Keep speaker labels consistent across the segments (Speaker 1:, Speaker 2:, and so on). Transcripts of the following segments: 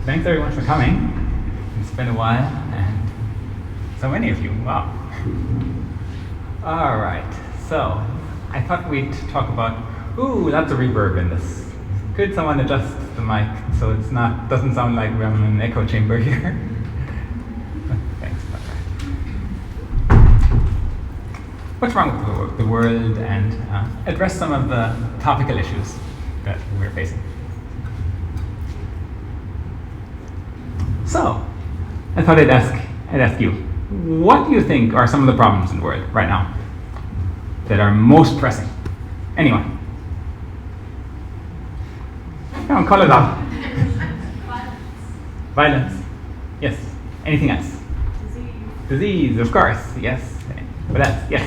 Speaker 1: Thanks everyone for coming. It's been a while, and so many of you. Wow. All right. So I thought we'd talk about. Ooh, lots of reverb in this. Could someone adjust the mic so it's doesn't sound like we're in an echo chamber here? Thanks. What's wrong with the world, and address some of the topical issues that we're facing. So, I thought I'd ask you, what do you think are some of the problems in the world right now that are most pressing? Anyone? Come on, call it out. Violence. Yes. Anything else? Disease, of course. Yes. What else? Yes.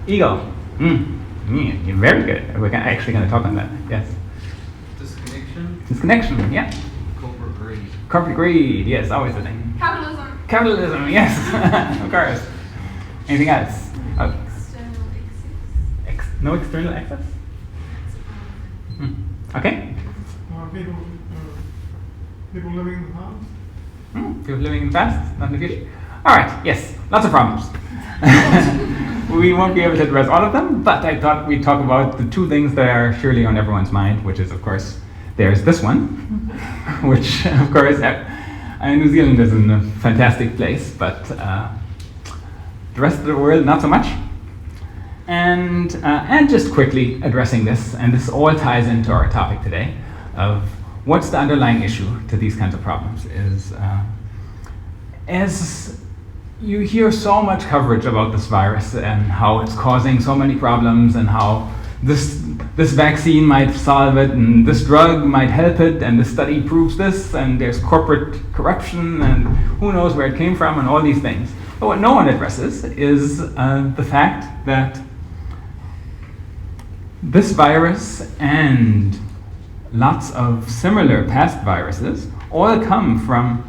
Speaker 1: Ego. You're very good. We're actually going to talk on that. Yes. Disconnection. Yeah. Corporate greed, yes, always the thing. Capitalism, yes, of course. Anything else?
Speaker 2: External access.
Speaker 1: No external access? Okay.
Speaker 3: People living in the past.
Speaker 1: People living in the past, not in the future. All right, yes, lots of problems. We won't be able to address all of them, but I thought we'd talk about the two things that are surely on everyone's mind, which is, of course, there's this one, which, of course, New Zealand is a fantastic place, but the rest of the world, not so much. And just quickly addressing this, and this all ties into our topic today, of what's the underlying issue to these kinds of problems, is as you hear so much coverage about this virus and how it's causing so many problems and how this vaccine might solve it, and this drug might help it, and this study proves this, and there's corporate corruption, and who knows where it came from, and all these things. But what no one addresses is the fact that this virus and lots of similar past viruses all come from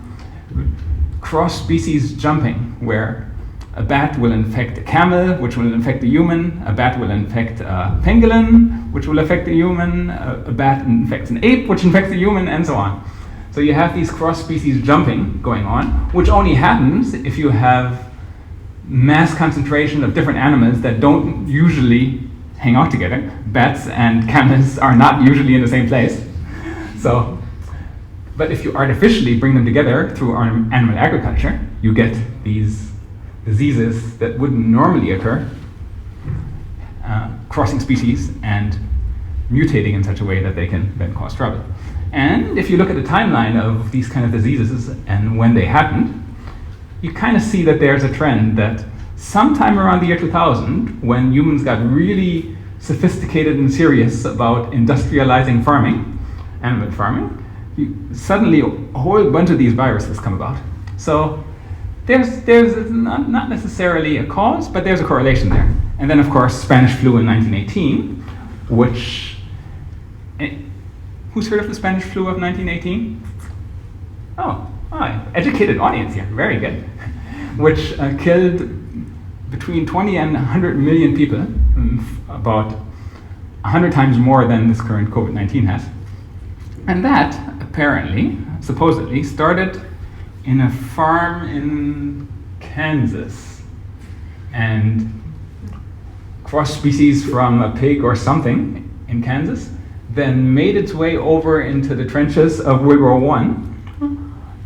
Speaker 1: cross-species jumping, where a bat will infect a camel, which will infect a human. A bat will infect a pangolin, which will affect a human. A bat infects an ape, which infects a human, and so on. So you have these cross-species jumping going on, which only happens if you have mass concentration of different animals that don't usually hang out together. Bats and camels are not usually in the same place. So, but if you artificially bring them together through animal agriculture, you get these diseases that wouldn't normally occur, crossing species and mutating in such a way that they can then cause trouble. And if you look at the timeline of these kind of diseases and when they happened, you kind of see that there's a trend that sometime around the year 2000, when humans got really sophisticated and serious about industrializing farming, animal farming, suddenly a whole bunch of these viruses come about. So there's not necessarily a cause, but there's a correlation there. And then, of course, Spanish flu in 1918, which, who's heard of the Spanish flu of 1918? Oh, educated audience here, very good. Which killed between 20 and 100 million people, about 100 times more than this current COVID-19 has. And that, apparently, supposedly, started in a farm in Kansas, and cross-species from a pig or something in Kansas then made its way over into the trenches of World War I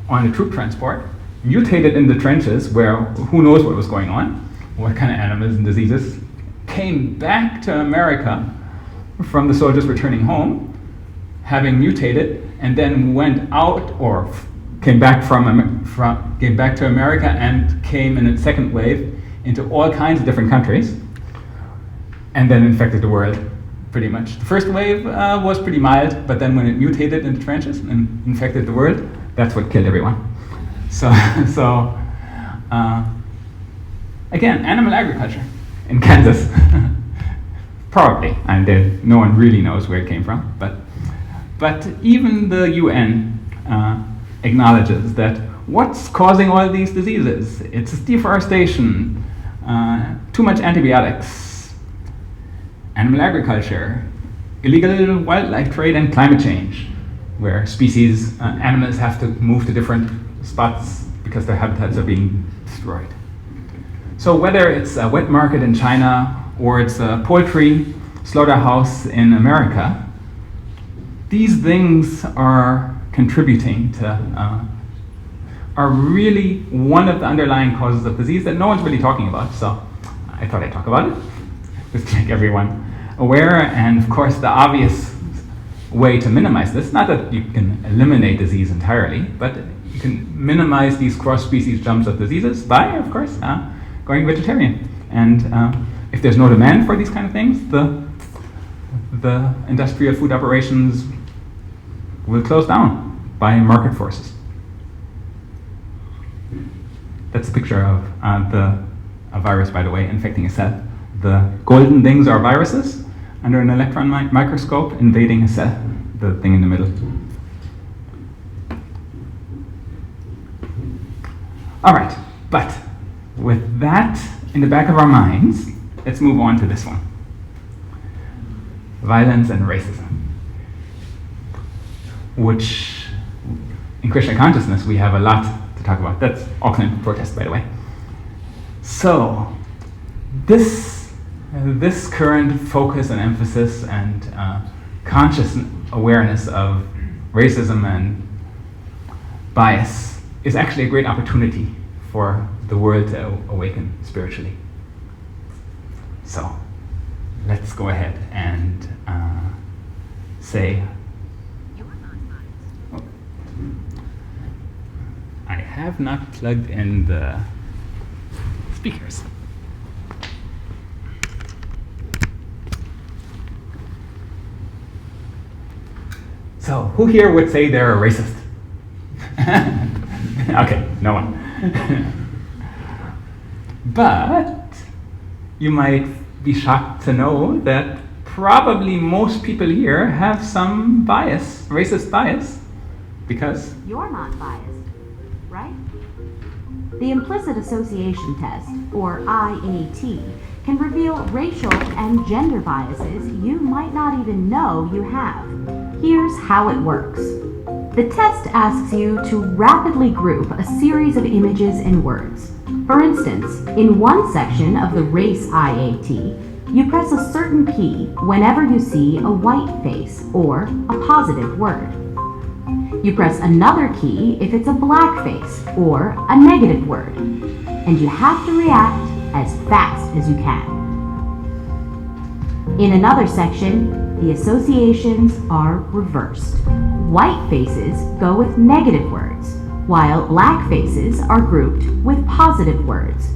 Speaker 1: on a troop transport, mutated in the trenches where who knows what was going on, what kind of animals and diseases, came back to America from the soldiers returning home, having mutated, and then went out or came back came back to America and came in its second wave into all kinds of different countries, and then infected the world pretty much. The first wave was pretty mild, but then when it mutated into trenches and infected the world, that's what killed everyone. So again, animal agriculture in Kansas, probably, and no one really knows where it came from, but even the UN acknowledges that what's causing all these diseases? It's deforestation, too much antibiotics, animal agriculture, illegal wildlife trade, and climate change. where species, animals have to move to different spots because their habitats are being destroyed. So whether it's a wet market in China or it's a poultry slaughterhouse in America, these things are contributing to, are really one of the underlying causes of disease that no one's really talking about. So I thought I'd talk about it, just to make everyone aware. And of course, the obvious way to minimize this, not that you can eliminate disease entirely, but you can minimize these cross-species jumps of diseases by, of course, going vegetarian. And if there's no demand for these kind of things, the industrial food operations will close down by market forces. That's a picture of a virus, by the way, infecting a cell. The golden things are viruses under an electron microscope invading a cell, the thing in the middle. All right, but with that in the back of our minds, let's move on to this one. Violence and racism, which in Christian consciousness we have a lot to talk about. That's Auckland protest, by the way. So this current focus and emphasis and conscious awareness of racism and bias is actually a great opportunity for the world to awaken spiritually. So let's go ahead and say, I have not plugged in the speakers. So, who here would say they're a racist? Okay, no one. But you might be shocked to know that probably most people here have some bias, racist bias, because
Speaker 4: you're not biased, right? The implicit association test, or IAT, can reveal racial and gender biases you might not even know you have. Here's how it works. The test asks you to rapidly group a series of images and words. For instance, in one section of the race IAT, you press a certain key whenever you see a white face or a positive word. You press another key if it's a black face or a negative word, and you have to react as fast as you can. In another section, the associations are reversed. White faces go with negative words, while black faces are grouped with positive words.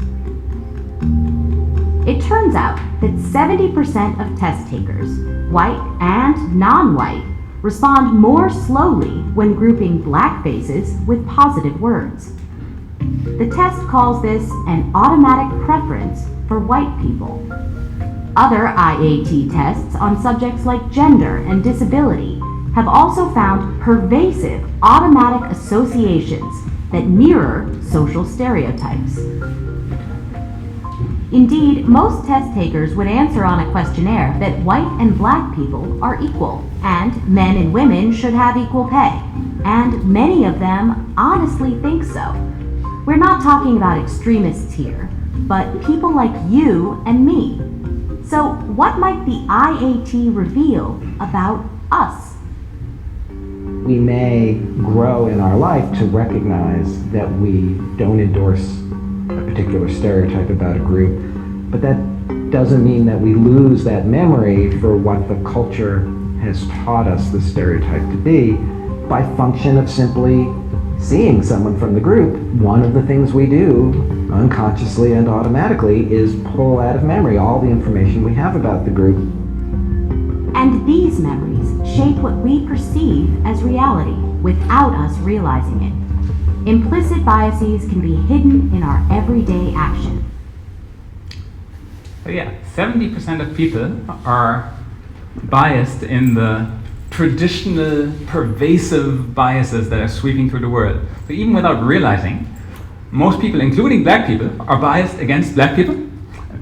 Speaker 4: It turns out that 70% of test takers, white and non-white, respond more slowly when grouping black faces with positive words. The test calls this an automatic preference for white people. Other IAT tests on subjects like gender and disability have also found pervasive automatic associations that mirror social stereotypes. Indeed, most test takers would answer on a questionnaire that white and black people are equal, and men and women should have equal pay. And many of them honestly think so. We're not talking about extremists here, but people like you and me. So what might the IAT reveal about us?
Speaker 5: We may grow in our life to recognize that we don't endorse a particular stereotype about a group, but that doesn't mean that we lose that memory for what the culture has taught us the stereotype to be by function of simply seeing someone from the group. One of the things we do unconsciously and automatically is pull out of memory all the information we have about the group.
Speaker 4: And these memories shape what we perceive as reality without us realizing it. Implicit biases can be hidden in our everyday action.
Speaker 1: So yeah, 70% of people are biased in the traditional pervasive biases that are sweeping through the world. So even without realizing, most people, including black people, are biased against black people.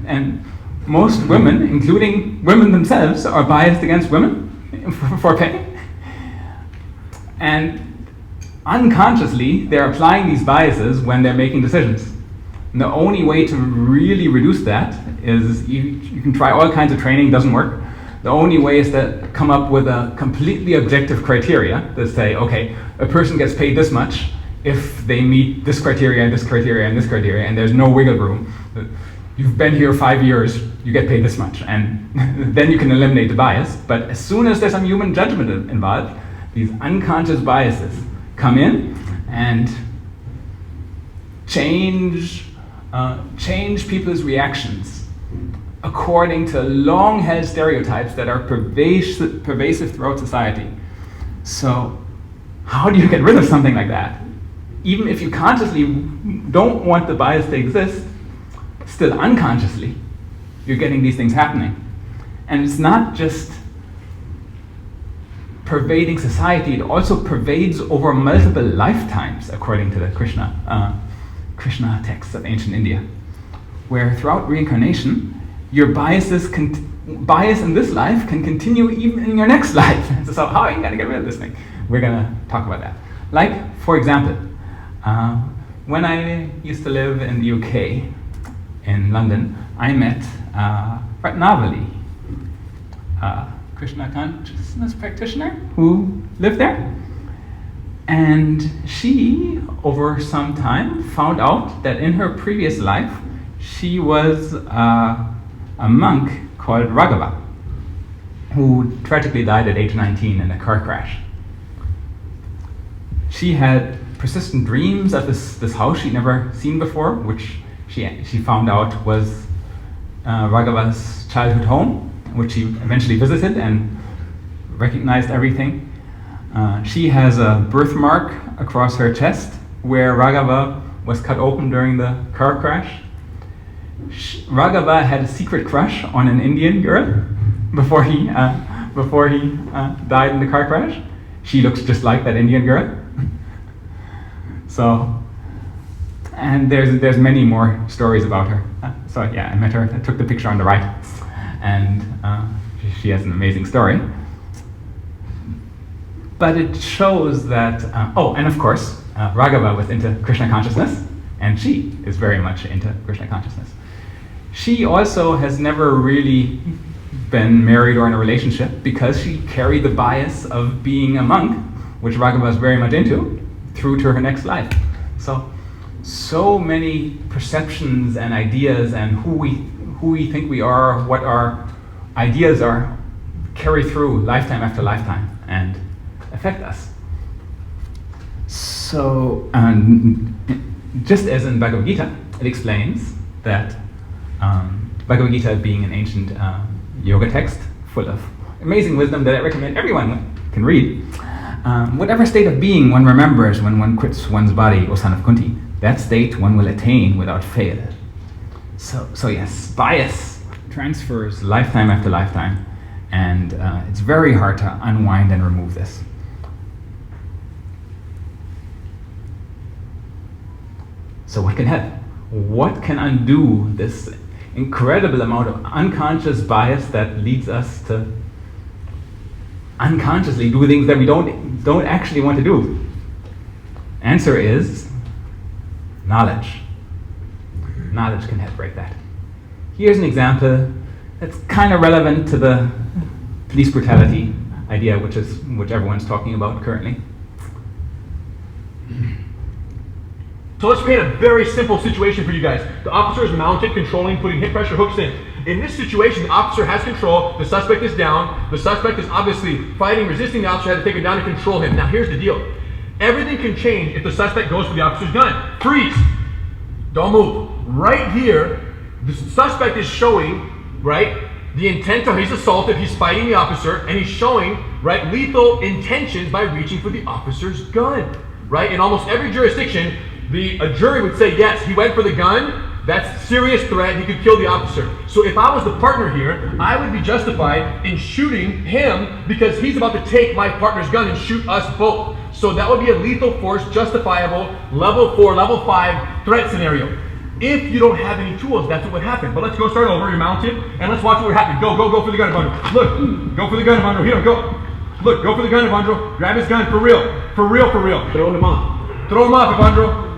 Speaker 1: And most women, including women themselves, are biased against women for pay. And unconsciously, they're applying these biases when they're making decisions. And the only way to really reduce that is you can try all kinds of training, doesn't work. The only way is to come up with a completely objective criteria that say, okay, a person gets paid this much if they meet this criteria and this criteria and this criteria, and there's no wiggle room. You've been here 5 years, you get paid this much, and then you can eliminate the bias. But as soon as there's some human judgment involved, these unconscious biases come in and change people's reactions according to long-held stereotypes that are pervasive throughout society. So how do you get rid of something like that? Even if you consciously don't want the bias to exist, still unconsciously, you're getting these things happening. And it's not just pervading society, it also pervades over multiple lifetimes, according to the Krishna texts of ancient India, where throughout reincarnation, your bias in this life can continue even in your next life. So how are you going to get rid of this thing? We're going to talk about that. Like, for example, when I used to live in the UK, in London, I met Ratnavali, Krishna consciousness practitioner who lived there. And she, over some time, found out that in her previous life, she was a monk called Raghava, who tragically died at age 19 in a car crash. She had persistent dreams of this house she'd never seen before, which she found out was Raghava's childhood home, which she eventually visited and recognized everything. She has a birthmark across her chest where Raghava was cut open during the car crash. Raghava had a secret crush on an Indian girl before he died in the car crash. She looks just like that Indian girl. So, and there's many more stories about her. So yeah, I met her. I took the picture on the right, and she has an amazing story. But it shows that, and of course, Raghava was into Krishna consciousness, and she is very much into Krishna consciousness. She also has never really been married or in a relationship because she carried the bias of being a monk, which Raghava is very much into, through to her next life. So many perceptions and ideas and who we think we are, what our ideas are, carry through lifetime after lifetime and affect us. So, just as in Bhagavad Gita, it explains that Bhagavad Gita being an ancient yoga text full of amazing wisdom that I recommend everyone can read. Whatever state of being one remembers when one quits one's body, O son of Kunti, that state one will attain without fail. So yes, bias transfers lifetime after lifetime, and it's very hard to unwind and remove this. So what can help? What can undo this incredible amount of unconscious bias that leads us to unconsciously do things that we don't actually want to do? Answer is knowledge. Knowledge can help break that. Here's an example that's kind of relevant to the police brutality idea, which everyone's talking about currently.
Speaker 6: So let's paint a very simple situation for you guys. The officer is mounted, controlling, putting hip pressure hooks in. In this situation, the officer has control, the suspect is down, the suspect is obviously fighting, resisting, the officer has to take him down and control him. Now here's the deal. Everything can change if the suspect goes for the officer's gun. Freeze! Don't move. Right here, the suspect is showing, right, the intent of he's assaulted, he's fighting the officer, and he's showing, right, lethal intentions by reaching for the officer's gun, right? In almost every jurisdiction, a jury would say, yes, he went for the gun, that's serious threat, he could kill the officer. So if I was the partner here, I would be justified in shooting him because he's about to take my partner's gun and shoot us both. So that would be a lethal force, justifiable, level 4, level 5 threat scenario. If you don't have any tools, that's what would happen. But let's go start over, you're mounted, and let's watch what would happen. Go for the gun, Evander. Look, go for the gun, Evander, here, go. Look, go for the gun, Evandro. Grab his gun, for real. For real, for real. Throw him off. Throw him off, Evandro.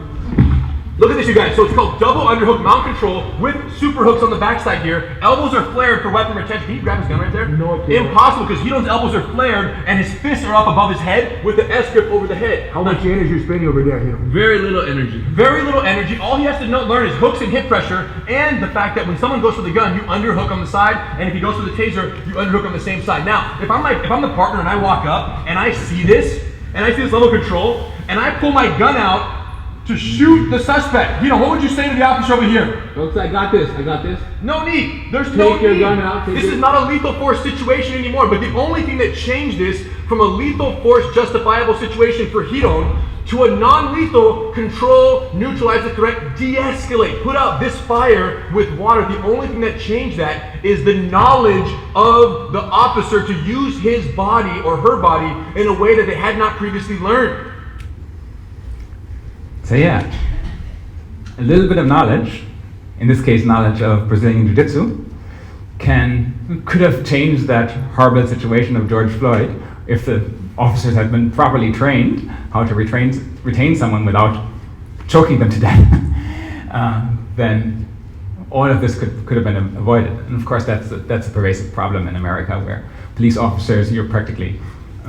Speaker 6: Look at this, you guys. So it's called double underhook mount control with super hooks on the backside here. Elbows are flared for weapon retention. Can you grab his gun right there?
Speaker 3: No, I can't.
Speaker 6: Impossible, because Hito's elbows are flared and his fists are up above his head with the S grip over the head.
Speaker 3: How much energy is spending over there, Hito?
Speaker 6: Very little energy. Very little energy. All he has to learn is hooks and hip pressure, and the fact that when someone goes for the gun, you underhook on the side, and if he goes for the taser, you underhook on the same side. Now, if I'm the partner and I walk up and I see this, and I see this level of control, and I pull my gun out to shoot the suspect, Hito, what would you say to the officer over here?
Speaker 7: Folks, I got this.
Speaker 6: No need. There's no
Speaker 7: Take your
Speaker 6: need.
Speaker 7: gun out,
Speaker 6: This is not a lethal force situation anymore. But the only thing that changed this from a lethal force justifiable situation for Hito to a non-lethal control, neutralize the threat, de-escalate, put out this fire with water. The only thing that changed that is the knowledge of the officer to use his body or her body in a way that they had not previously learned.
Speaker 1: So yeah, a little bit of knowledge, in this case knowledge of Brazilian Jiu-Jitsu, could have changed that horrible situation of George Floyd if the officers had been properly trained how to retain someone without choking them to death. Then all of this could have been avoided. And of course that's a pervasive problem in America, where police officers, you're practically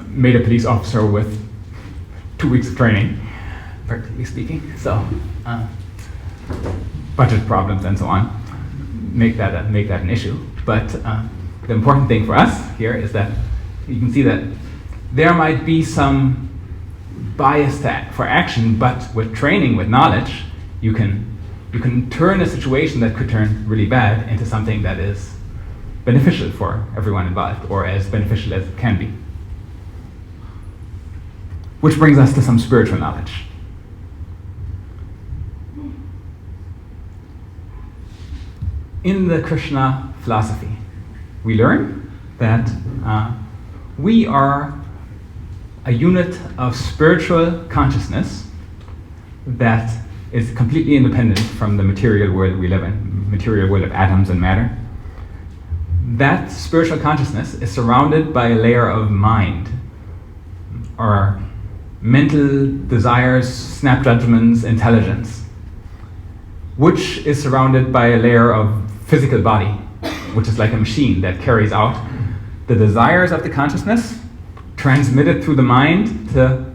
Speaker 1: made a police officer with 2 weeks of training, practically speaking. So budget problems and so on make that an issue. But the important thing for us here is that you can see that there might be some bias for action, but with training, with knowledge, you can turn a situation that could turn really bad into something that is beneficial for everyone involved, or as beneficial as it can be. Which brings us to some spiritual knowledge. In the Krishna philosophy, we learn that we are a unit of spiritual consciousness that is completely independent from the material world we live in, material world of atoms and matter. That spiritual consciousness is surrounded by a layer of mind, or mental desires, snap judgments, intelligence, which is surrounded by a layer of physical body, which is like a machine that carries out the desires of the consciousness, transmitted through the mind to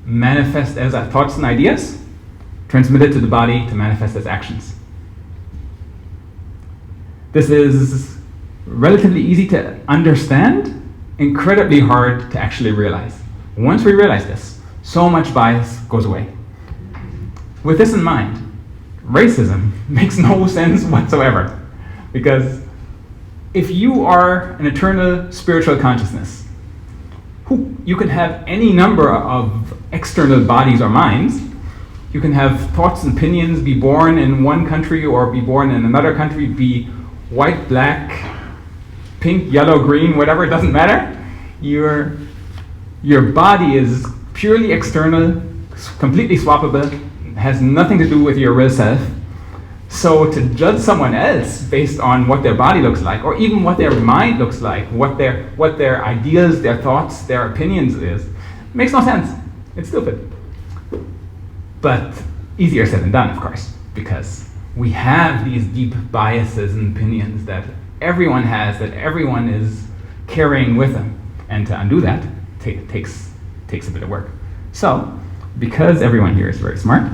Speaker 1: manifest as thoughts and ideas, transmitted to the body to manifest as actions. This is relatively easy to understand, incredibly hard to actually realize. Once we realize this, so much bias goes away. With this in mind, racism makes no sense whatsoever, because if you are an eternal spiritual consciousness, you can have any number of external bodies or minds. You can have thoughts and opinions, be born in one country or be born in another country, be white, black, pink, yellow, green, whatever, it doesn't matter. Your body is purely external, completely swappable, has nothing to do with your real self. So to judge someone else based on what their body looks like, or even what their mind looks like, what their ideas, their thoughts, their opinions is, makes no sense. It's stupid. But easier said than done, of course, because we have these deep biases and opinions that everyone has, that everyone is carrying with them. And to undo that takes a bit of work. So, because everyone here is very smart,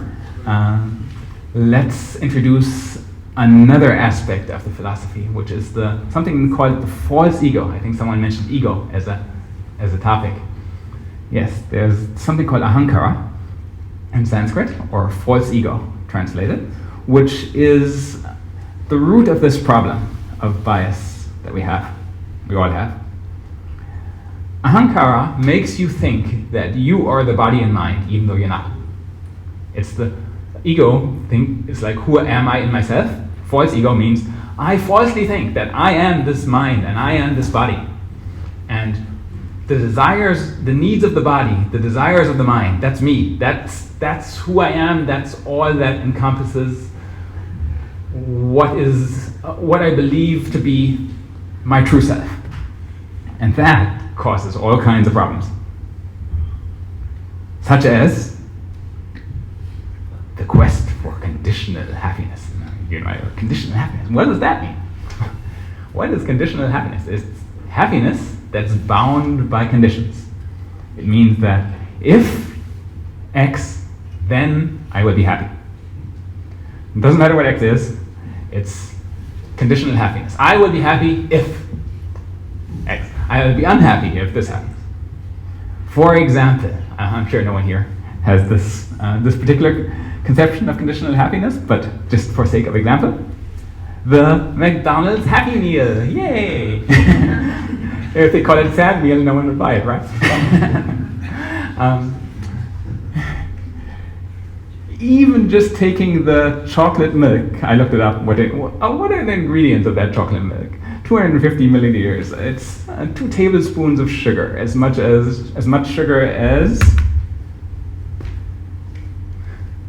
Speaker 1: let's introduce another aspect of the philosophy, which is something called the false ego. I think someone mentioned ego as a topic. Yes, there's something called ahankara in Sanskrit, or false ego translated, which is the root of this problem of bias that we all have. Ahankara makes you think that you are the body and mind, even though you're not. It's the ego thing. It's like, who am I in myself? False ego means I falsely think that I am this mind and I am this body. And the desires, the needs of the body, the desires of the mind, that's me. That's who I am. That's all that encompasses what I believe to be my true self. And that causes all kinds of problems, such as the quest for conditional happiness. Conditional happiness. What does that mean? What is conditional happiness? It's happiness that's bound by conditions. It means that if X, then I will be happy. It doesn't matter what X is, it's conditional happiness. I will be happy if X. I will be unhappy if this happens. For example, I'm sure no one here has this particular conception of conditional happiness, but just for sake of example, the McDonald's Happy Meal, yay! If they call it sad meal, no one would buy it, right? Even just taking the chocolate milk, I looked it up, what are the ingredients of that chocolate milk? 250 milliliters. It's 2 tablespoons of sugar, as much sugar as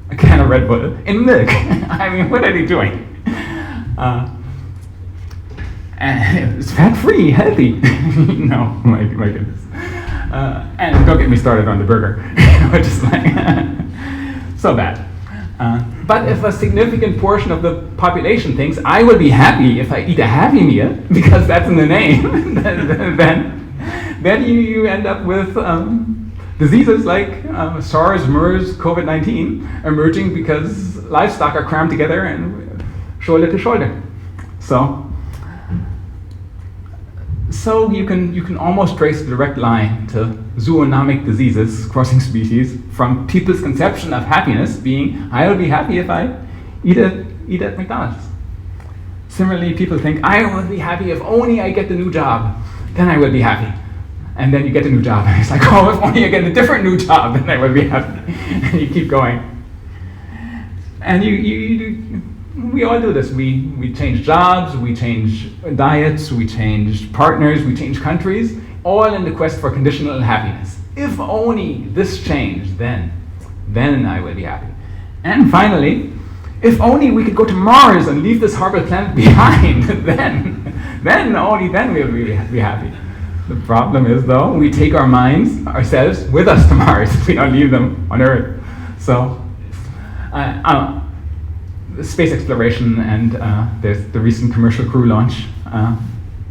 Speaker 1: a can of Red Bull in milk. I mean, what are they doing? And it's fat-free, healthy. No, my goodness. And don't get me started on the burger, which is like so bad. But if a significant portion of the population thinks I will be happy if I eat a Happy Meal, because that's in the name, then you end up with diseases like SARS, MERS, COVID-19 emerging because livestock are crammed together and shoulder to shoulder. So you can almost trace a direct line to zoonotic diseases crossing species from people's conception of happiness being, I will be happy if I eat at McDonald's. Similarly, people think, I will be happy if only I get the new job, then I will be happy. And then you get a new job, and it's like, oh, if only I get a different new job, then I will be happy. And you keep going. And we all do this. We change jobs, we change diets, we change partners, we change countries, all in the quest for conditional happiness. If only this changed, then I will be happy. And finally, if only we could go to Mars and leave this horrible planet behind, then only then we'll be happy. The problem is, though, we take our minds, ourselves, with us to Mars. We don't leave them on Earth. So, space exploration and there's the recent commercial crew launch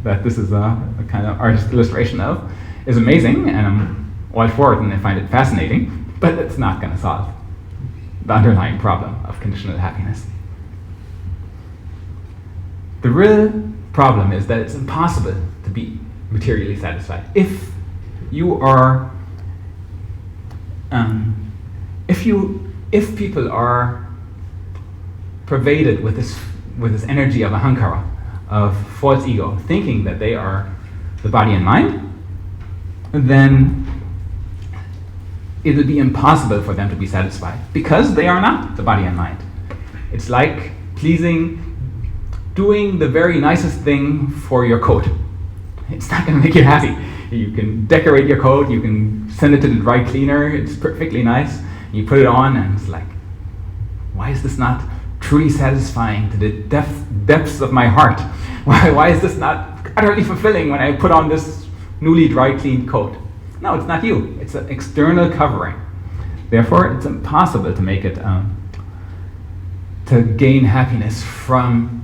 Speaker 1: that this is a kind of artist illustration of, is amazing, and I'm all for it and I find it fascinating, but it's not going to solve the underlying problem of conditional happiness. The real problem is that it's impossible to be materially satisfied. If you are, if people are pervaded with this energy of ahankara, of false ego, thinking that they are the body and mind, then it would be impossible for them to be satisfied because they are not the body and mind. It's like doing the very nicest thing for your coat. It's not going to make you happy. You can decorate your coat, you can send it to the dry cleaner, it's perfectly nice, you put it on and it's like, why is this not truly satisfying to the depths of my heart? Why is this not utterly fulfilling when I put on this newly dry cleaned coat? No, it's not you. It's an external covering. Therefore, it's impossible to make it, to gain happiness from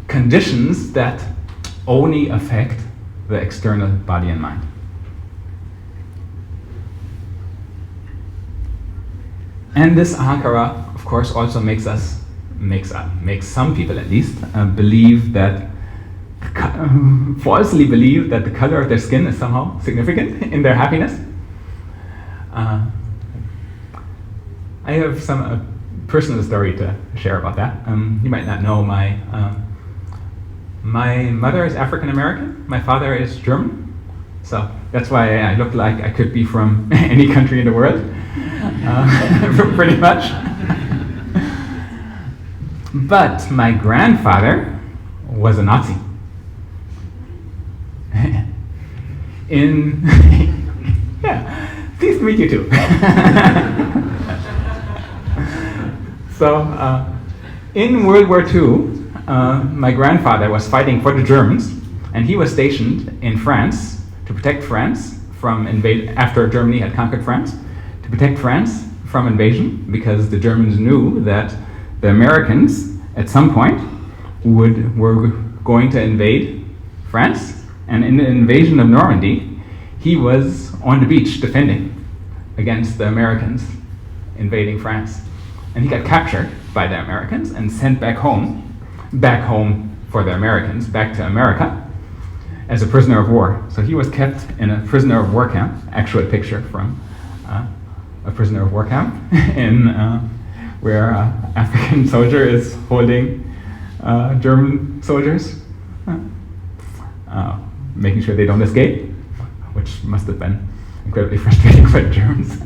Speaker 1: conditions that only affect the external body and mind. And this ahankara, of course, also makes some people at least believe that, falsely believe that the color of their skin is somehow significant in their happiness. I have some personal story to share about that. You might not know my mother is African American, my father is German, so that's why I look like I could be from any country in the world, pretty much. But my grandfather was a Nazi. Yeah, pleased to meet you too. So, in World War II, my grandfather was fighting for the Germans, and he was stationed in France to protect France from after Germany had conquered France, to protect France from invasion, because the Germans knew that the Americans at some point were going to invade France. And in the invasion of Normandy, he was on the beach defending against the Americans invading France. And he got captured by the Americans and sent back home for the Americans, back to America, as a prisoner of war. So he was kept in a prisoner of war camp, actual picture from a prisoner of war camp, where an African soldier is holding German soldiers, making sure they don't escape, which must have been incredibly frustrating for the Germans,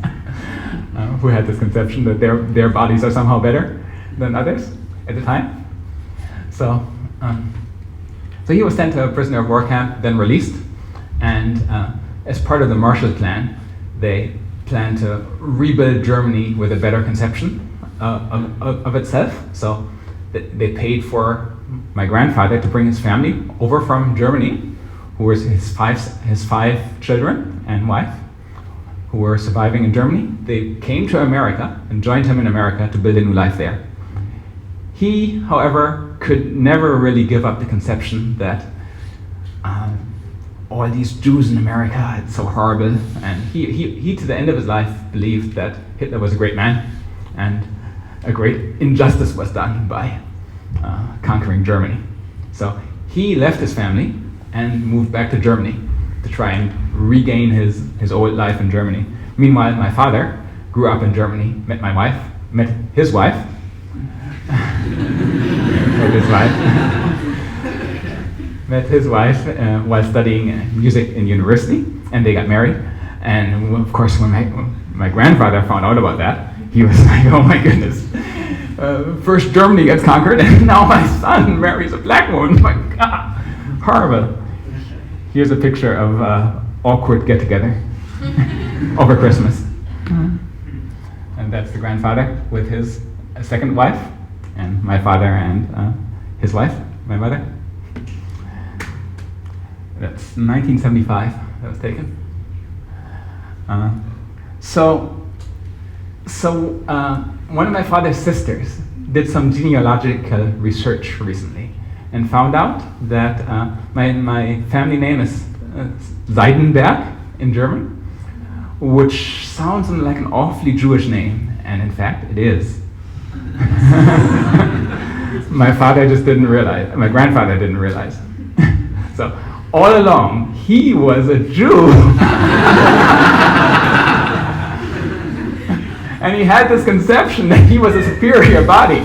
Speaker 1: who had this conception that their bodies are somehow better than others at the time. So he was sent to a prisoner of war camp, then released, and as part of the Marshall Plan, they planned to rebuild Germany with a better conception of itself. So they paid for my grandfather to bring his family over from Germany, who was his five children and wife, who were surviving in Germany. They came to America and joined him in America to build a new life there. He, however, could never really give up the conception that all these Jews in America, it's so horrible. And he to the end of his life believed that Hitler was a great man and a great injustice was done by conquering Germany. So he left his family and moved back to Germany to try and regain his old life in Germany. Meanwhile, my father grew up in Germany, met his wife, met his wife while studying music in university, and they got married. And of course, when my grandfather found out about that, he was like, "Oh my goodness! First Germany gets conquered, and now my son marries a black woman. My God, horrible." Here's a picture of awkward get-together over Christmas, and that's the grandfather with his second wife, and my father and his wife, my mother. That's 1975 that was taken. So one of my father's sisters did some genealogical research recently and found out that my family name is Seidenberg in German, which sounds like an awfully Jewish name, and in fact it is. My father just didn't realize, my grandfather didn't realize. So all along, he was a Jew. And he had this conception that he was a superior body.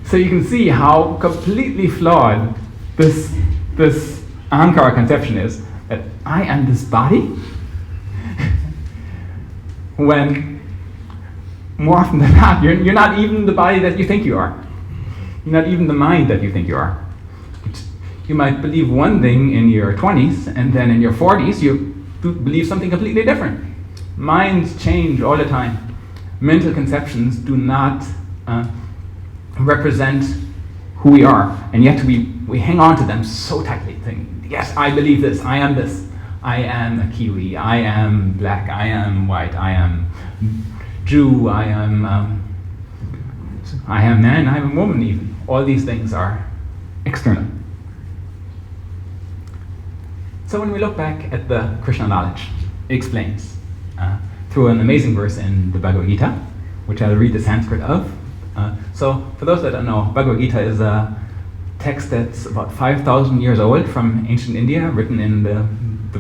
Speaker 1: So you can see how completely flawed this Ankara conception is, that I am this body, when more often than not, you're not even the body that you think you are. You're not even the mind that you think you are. You might believe one thing in your 20s, and then in your 40s you believe something completely different. Minds change all the time. Mental conceptions do not represent who we are, and yet we hang on to them so tightly, thinking, yes, I believe this, I am this. I am a Kiwi, I am black, I am white, I am Jew, I am man, I am a woman even. All these things are external. So when we look back at the Krishna knowledge, it explains through an amazing verse in the Bhagavad Gita, which I'll read the Sanskrit of. So for those that don't know, Bhagavad Gita is a text that's about 5,000 years old from ancient India, written in the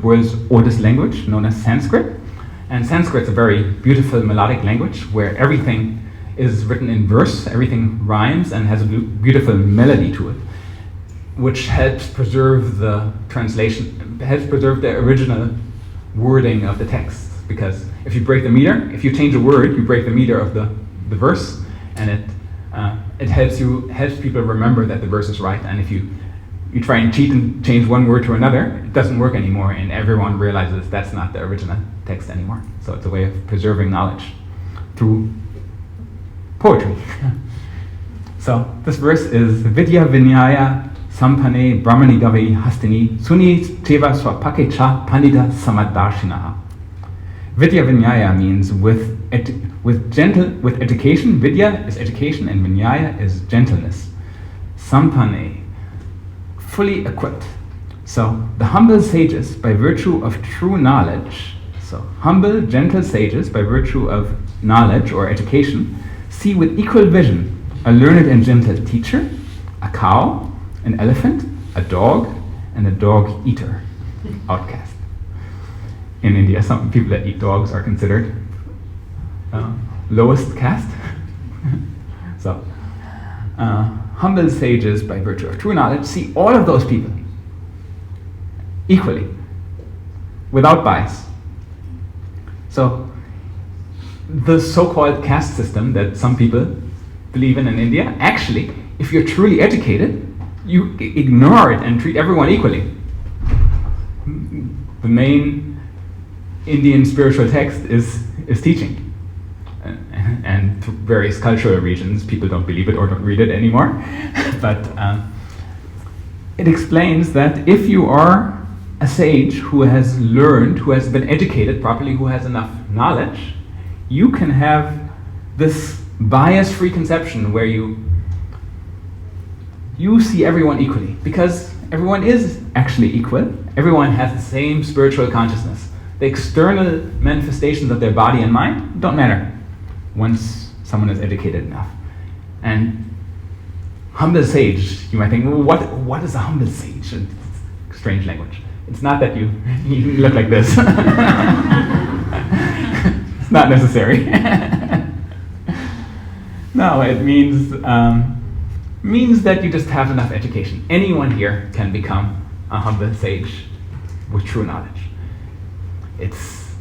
Speaker 1: world's oldest language, known as Sanskrit. And Sanskrit is a very beautiful melodic language where everything is written in verse, everything rhymes and has a beautiful melody to it, which helps preserve the translation, helps preserve the original wording of the text. Because if you break the meter, if you change a word, you break the meter of the verse, and it helps people remember that the verse is right. And if you try and cheat and change one word to another, it doesn't work anymore, and everyone realizes that's not the original text anymore. So it's a way of preserving knowledge through poetry. So this verse is Vidya Vinaya Sampane Brahmani Gavi Hastini Suni Teva Swapakecha Pandita Samaddarshinaha. Vidya Vinyaya means with education. Vidya is education and Vinyaya is gentleness. Sampane, fully equipped. So the humble sages, by virtue of true knowledge, so humble, gentle sages, by virtue of knowledge or education, see with equal vision a learned and gentle teacher, a cow, an elephant, a dog, and a dog eater, outcast. In India, some people that eat dogs are considered lowest caste. So, humble sages, by virtue of true knowledge, see all of those people equally, without bias. So, the so-called caste system that some people believe in India, actually, if you're truly educated, you ignore it and treat everyone equally. The main Indian spiritual text is teaching. And to various cultural regions, people don't believe it or don't read it anymore. But it explains that if you are a sage who has learned, who has been educated properly, who has enough knowledge, you can have this bias-free conception where you see everyone equally, because everyone is actually equal. Everyone has the same spiritual consciousness. The external manifestations of their body and mind don't matter once someone is educated enough. And humble sage, you might think, well, what is a humble sage? It's strange language. It's not that you look like this. It's not necessary. No, it means that you just have enough education. Anyone here can become a humble sage with true knowledge. It's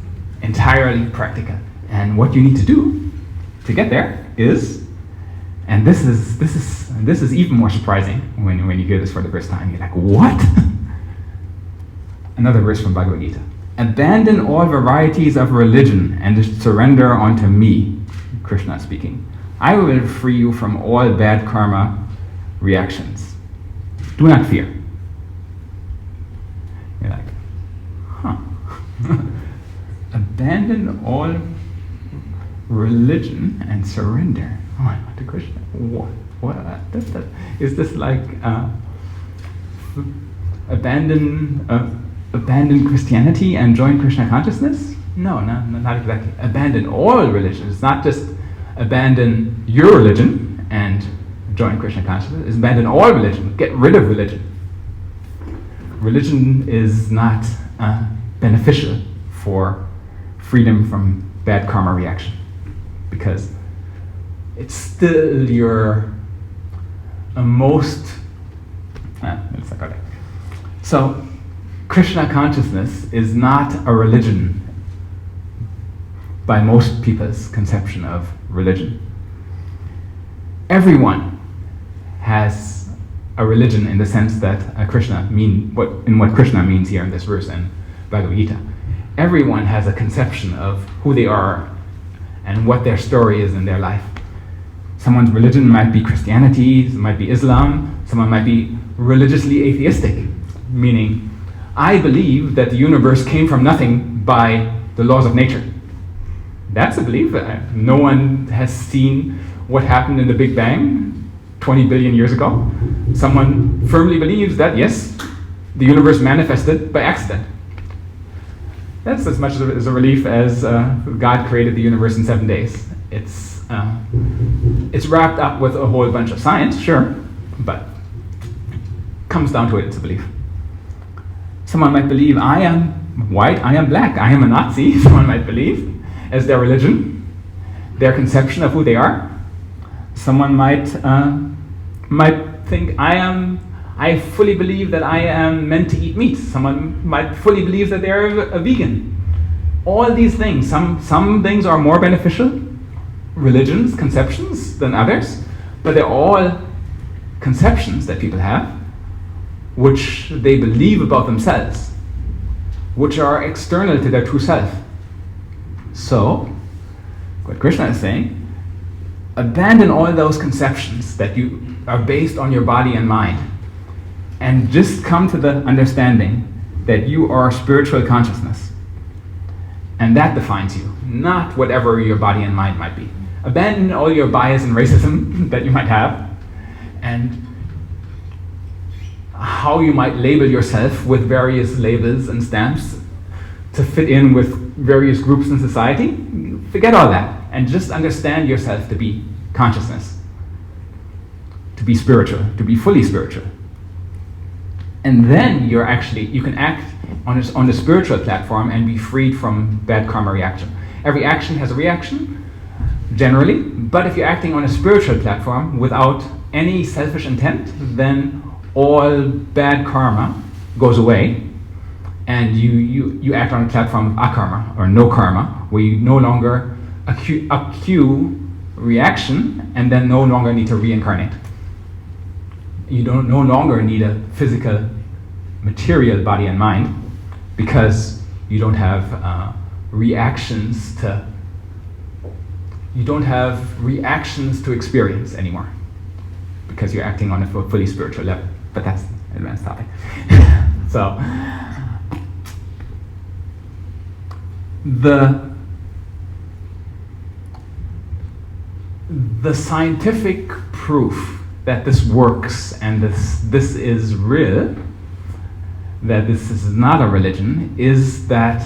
Speaker 1: entirely practical. And what you need to do to get there is, and this is even more surprising when you hear this for the first time. You're like, what? Another verse from Bhagavad Gita. Abandon all varieties of religion and surrender unto me, Krishna speaking. I will free you from all bad karma reactions. Do not fear. You're like, huh. Abandon all religion and surrender. Oh, to Krishna. What? Is this like abandon Christianity and join Krishna consciousness? No, not exactly. Abandon all religion. It's not just abandon your religion and join Krishna consciousness. It's abandon all religion. Get rid of religion. Religion is not beneficial for freedom from bad karma reaction, because it's still your most... let's not go there. So, Krishna consciousness is not a religion by most people's conception of religion. Everyone has a religion in the sense that what Krishna means here in this verse in Bhagavad Gita. Everyone has a conception of who they are and what their story is in their life. Someone's religion might be Christianity, it might be Islam, someone might be religiously atheistic, meaning, I believe that the universe came from nothing by the laws of nature. That's a belief. No one has seen what happened in the Big Bang 20 billion years ago. Someone firmly believes that, yes, the universe manifested by accident. That's as much as a belief as God created the universe in 7 days. It's wrapped up with a whole bunch of science, sure, but comes down to it, it's a belief. Someone might believe, I am white, I am black, I am a Nazi. Someone might believe as their religion, their conception of who they are. Someone might think, I fully believe that I am meant to eat meat. Someone might fully believe that they're a vegan. All these things, some things are more beneficial, religions, conceptions, than others, but they're all conceptions that people have, which they believe about themselves, which are external to their true self. So, what Krishna is saying, abandon all those conceptions that you are based on your body and mind. and just come to the understanding that you are spiritual consciousness. And that defines you, not whatever your body and mind might be. Abandon all your bias and racism that you might have, and how you might label yourself with various labels and stamps to fit in with various groups in society. Forget all that, and just understand yourself to be consciousness, to be spiritual, to be fully spiritual. And then you can act on the spiritual platform and be freed from bad karma reaction. Every action has a reaction, generally, but if you're acting on a spiritual platform without any selfish intent, then all bad karma goes away, and you act on a platform of akarma, or no karma, where you no longer accrue reaction and then no longer need to reincarnate. You no longer need a physical, material body and mind, because you don't have reactions to experience anymore, because you're acting on a fully spiritual level. But that's an advanced topic. So the scientific proof that this works and this is real, that this is not a religion, is that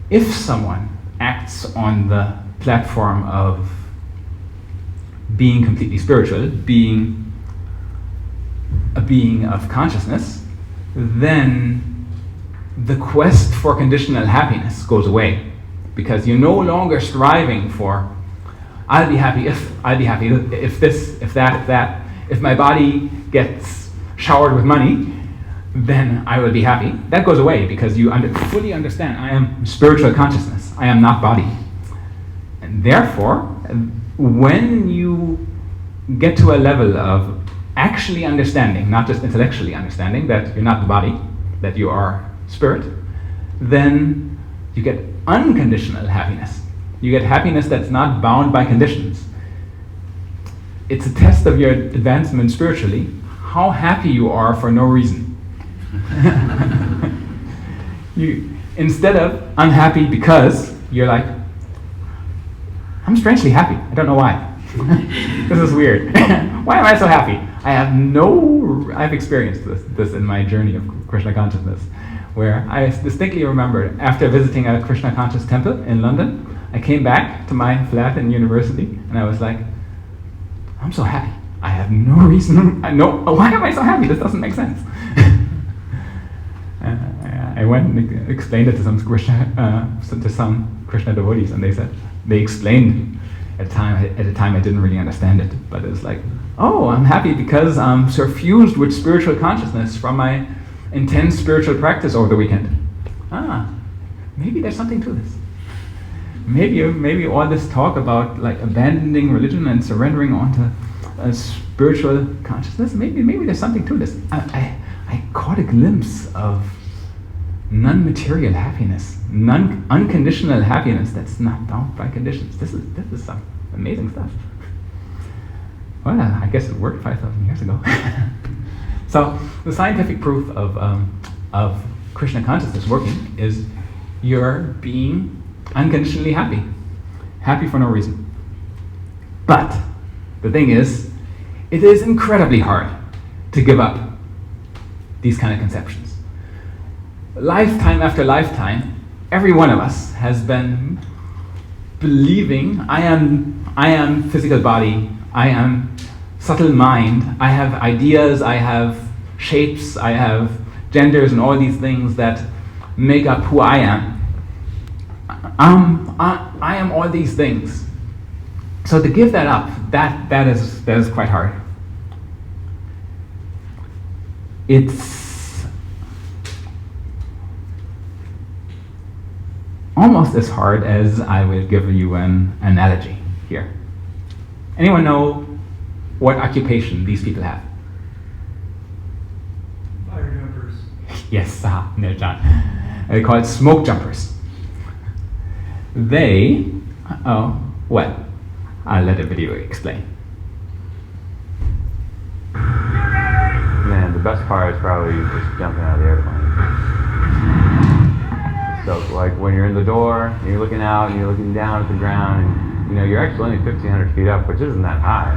Speaker 1: if someone acts on the platform of being completely spiritual, being a being of consciousness, then the quest for conditional happiness goes away, because you're no longer striving for, I'll be happy if this, if that, if my body gets showered with money, then I will be happy. That goes away, because you fully understand, I am spiritual consciousness, I am not body. And therefore, when you get to a level of actually understanding, not just intellectually understanding, that you're not the body, that you are spirit, then you get unconditional happiness. You get happiness that's not bound by conditions. It's a test of your advancement spiritually, how happy you are for no reason. You, instead of unhappy because, you're like, I'm strangely happy, I don't know why. This is weird. Why am I so happy? I've experienced this in my journey of Krishna consciousness, where I distinctly remember, after visiting a Krishna conscious temple in London, I came back to my flat in university, and I was like, I'm so happy. I have no reason, why am I so happy? This doesn't make sense. I went and explained it to some Krishna devotees, and they explained at a time I didn't really understand it, but it was like, oh, I'm happy because I'm suffused with spiritual consciousness from my intense spiritual practice over the weekend. Maybe there's something to this. Maybe all this talk about like abandoning religion and surrendering onto a spiritual consciousness, maybe there's something to this. I caught a glimpse of non-material happiness, unconditional happiness that's not bound by conditions. This is some amazing stuff. Well, I guess it worked 5,000 years ago. So the scientific proof of Krishna consciousness working is you're being unconditionally happy for no reason. But the thing is, it is incredibly hard to give up these kind of conceptions. Lifetime after lifetime, every one of us has been believing, I am physical body, I am subtle mind, I have ideas, I have shapes, I have genders and all these things that make up who I am. I am all these things. So to give that up, that is quite hard. It's almost as hard as I will give you an analogy here. Anyone know what occupation these people have?
Speaker 3: Fire jumpers.
Speaker 1: Yes, no, John. They call it smoke jumpers. I'll let the video explain.
Speaker 5: Man, the
Speaker 7: best part is probably just jumping out of the airplane. So like when you're in the door, and you're looking out, and you're looking down at the ground, and you know you're actually only 1,500 feet up, which isn't that high.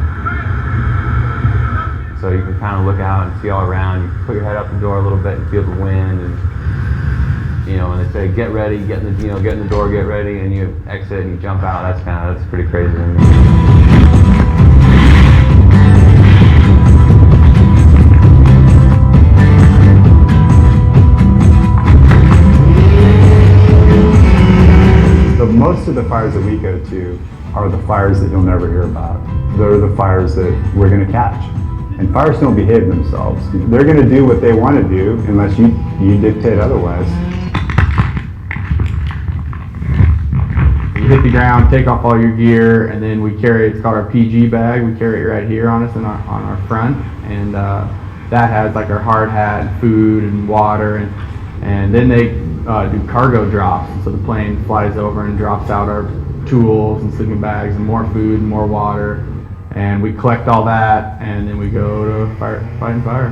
Speaker 7: So you can kind of look out and see all around. You can put your head out the door a little bit and feel the wind, and you know when they say get ready, get in the door, get ready, and you exit and you jump out. That's pretty crazy to me.
Speaker 8: So most of the fires that we go to are the fires that you'll never hear about. They're the fires that we're going to catch. And fires don't behave themselves. They're going to do what they want to do unless you dictate otherwise.
Speaker 9: You hit the ground, take off all your gear, and then we carry, it's called our PG bag. We carry it right here on us and on our front. And that has like our hard hat, food, and water. And then they do cargo drops. So the plane flies over and drops out our tools and sleeping bags and more food and more water. And we collect all that, and then we go to fighting fire.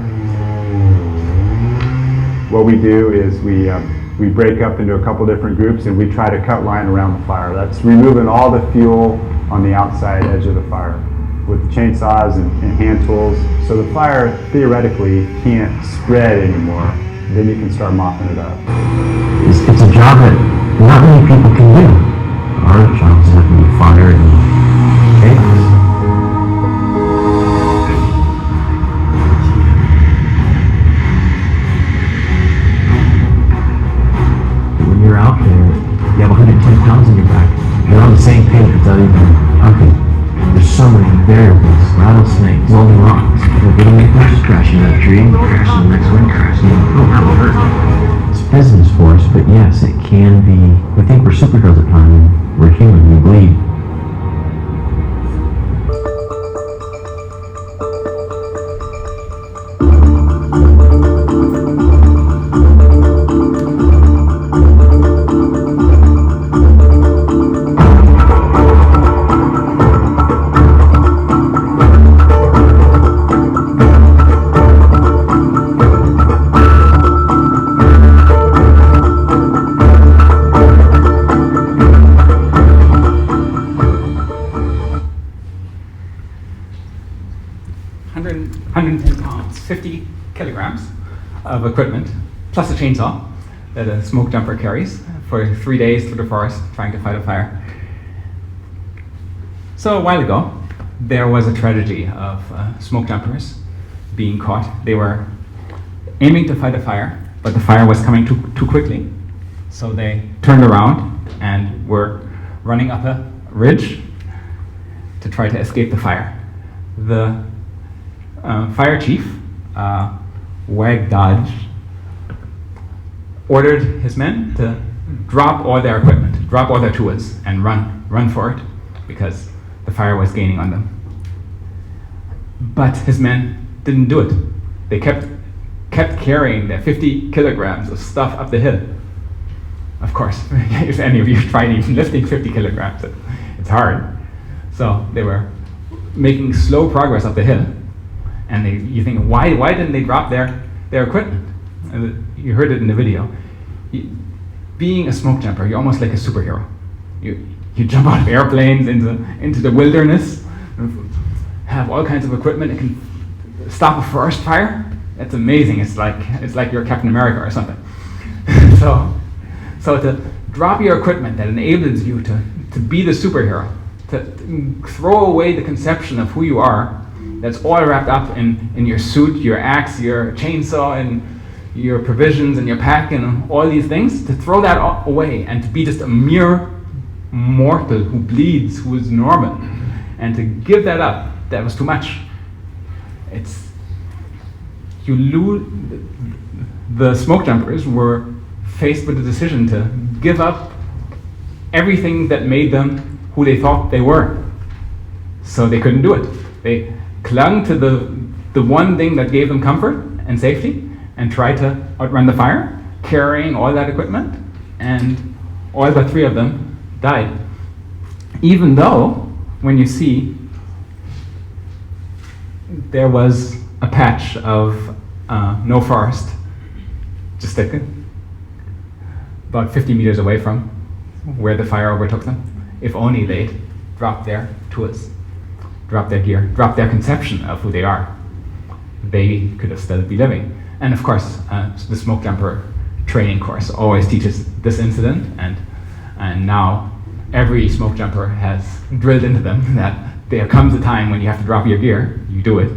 Speaker 8: What we do is we break up into a couple different groups and we try to cut line around the fire. That's removing all the fuel on the outside edge of the fire with chainsaws and hand tools. So the fire theoretically can't spread anymore. Then you can start mopping it up.
Speaker 5: It's a job that not many people can do. Our job is having to fire and chaos. When you're out there, you have 110 pounds on your back. You're on the same page without even okay. There's so many variables, rattlesnakes, rolling rocks. You're getting in crash, crashing that tree, crashing the next one, crashing. Oh, that will hurt. It's business for us, but yes, it can be. We think we're superheroes at times. We're human. We bleed.
Speaker 1: Of equipment, plus a chainsaw that a smoke jumper carries for 3 days through the forest trying to fight a fire. So a while ago, there was a tragedy of smoke jumpers being caught. They were aiming to fight a fire, but the fire was coming too quickly. So they turned around and were running up a ridge to try to escape the fire. The fire chief, Wag Dodge, ordered his men to drop all their equipment, drop all their tools, and run for it, because the fire was gaining on them. But his men didn't do it. They kept carrying their 50 kilograms of stuff up the hill. Of course, if any of you tried even lifting 50 kilograms, it's hard. So they were making slow progress up the hill. And you think, why didn't they drop their equipment? And you heard it in the video. Being a smoke jumper, you're almost like a superhero. You jump out of airplanes into the wilderness, have all kinds of equipment that can stop a forest fire. That's amazing. It's like you're Captain America or something. So to drop your equipment that enables you to be the superhero, to throw away the conception of who you are, that's all wrapped up in your suit, your axe, your chainsaw, and your provisions and your pack and all these things, to throw that away and to be just a mere mortal who bleeds, who is normal, and to give that up, that was too much. The smoke jumpers were faced with the decision to give up everything that made them who they thought they were. So they couldn't do it. They clung to the one thing that gave them comfort and safety and tried to outrun the fire, carrying all that equipment, and all but 3 of them died. Even though, when you see, there was a patch of no forest, just about 50 meters away from where the fire overtook them. If only they'd dropped their tools, dropped their gear, dropped their conception of who they are, they could have still be living. And of course, the smoke jumper training course always teaches this incident, and now every smoke jumper has drilled into them that there comes a time when you have to drop your gear, you do it.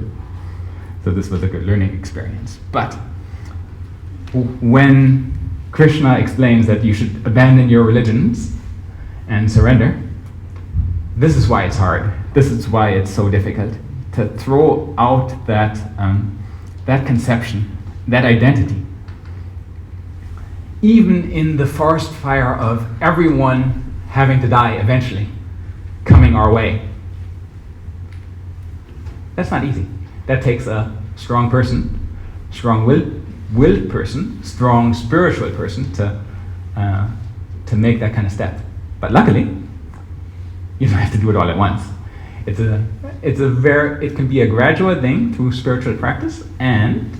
Speaker 1: So this was a good learning experience. But when Krishna explains that you should abandon your religions and surrender, this is why it's hard. This is why it's so difficult to throw out that, that conception, that identity. Even in the forest fire of everyone having to die eventually, coming our way. That's not easy. That takes a strong person, strong-willed person, strong spiritual person to make that kind of step. But luckily, you don't have to do it all at once. It can be a gradual thing through spiritual practice, and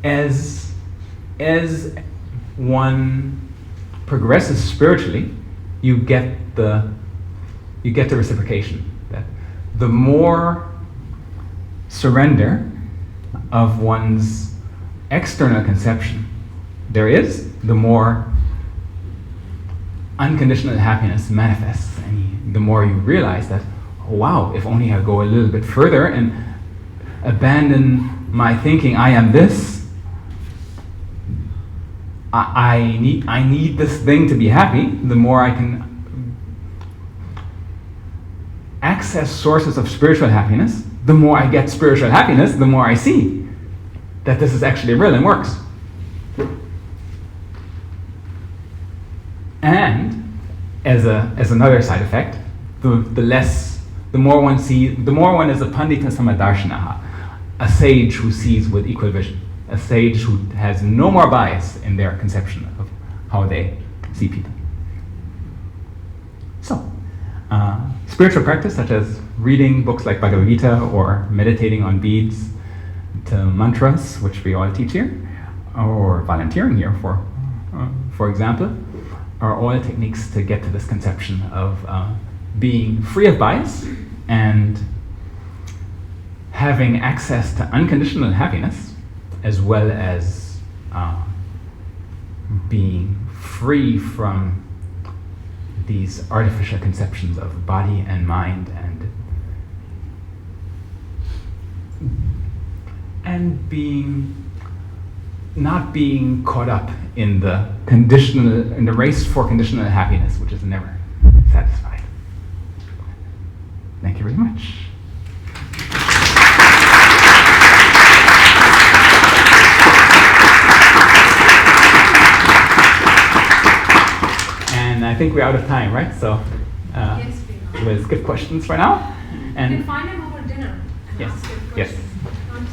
Speaker 1: as one progresses spiritually, you get the reciprocation. That the more surrender of one's external conception there is, the more unconditional happiness manifests, and the more you realize that, oh, wow, if only I go a little bit further and abandon my thinking I am this, I need this thing to be happy, the more I can access sources of spiritual happiness, the more I get spiritual happiness, the more I see that this is actually real and works. And as another side effect, the more one is a pandita samadarshanaha, a sage who sees with equal vision, a sage who has no more bias in their conception of how they see people. So, spiritual practice such as reading books like Bhagavad Gita or meditating on beads to mantras, which we all teach here, or volunteering here for example, are all techniques to get to this conception of being free of bias and having access to unconditional happiness, as well as being free from these artificial conceptions of body and mind, and not being caught up in the race for conditional happiness, which is never satisfied. Thank you very much. And I think we're out of time, right? So
Speaker 2: Yes, we are.
Speaker 1: we'll skip questions for now.
Speaker 2: You can find him over dinner and
Speaker 1: Yes,
Speaker 2: ask him
Speaker 1: yes.
Speaker 2: questions.